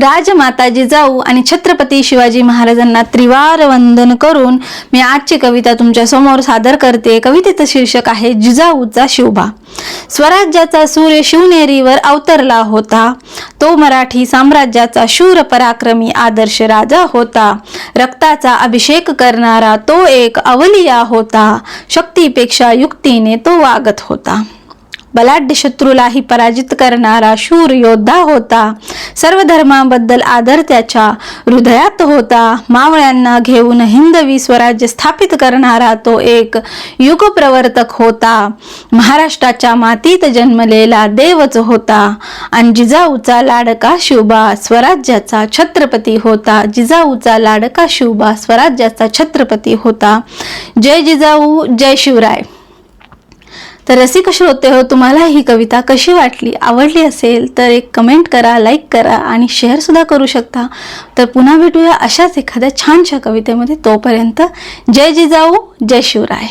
राजमाता जिजाऊ आणि छत्रपती शिवाजी महाराजांना त्रिवार वंदन करून मी आजची कविता तुमच्या समोर सादर करते। कवितेचं शीर्षक आहे जिजाऊचा शिवबा। स्वराज्याचा सूर्य शिवनेरीवर अवतरला होता, तो मराठी साम्राज्याचा शूर पराक्रमी आदर्श राजा होता। रक्ताचा अभिषेक करणारा तो एक अवलिया होता, शक्तीपेक्षा युक्तीने तो वागत होता। बलाढ्य शत्रूलाही पराजित करणारा शूर योद्धा होता, सर्व धर्माबद्दल आदर त्याच्या हृदयात होता। मावळ्यांना घेऊन हिंदवी स्वराज्य स्थापित करणारा तो एक युगप्रवर्तक होता, महाराष्ट्राच्या मातीत जन्मलेला देवच होता। आणि जिजाऊचा लाडका शिवबा स्वराज्याचा छत्रपती होता, जिजाऊचा लाडका शिवबा स्वराज्याचा छत्रपती होता। जय जिजाऊ, जय शिवराय। तर रसिक श्रोते हो, तुम्हाला ही कविता कशी वाटली? आवडली असेल तर एक कमेंट करा, लाईक करा आणि शेअर सुद्धा करू शकता। तर पुन्हा भेटूया अशाच एखाद्या छानशा कवितेमध्ये। तोपर्यंत जय जिजाऊ, जय शिवराय।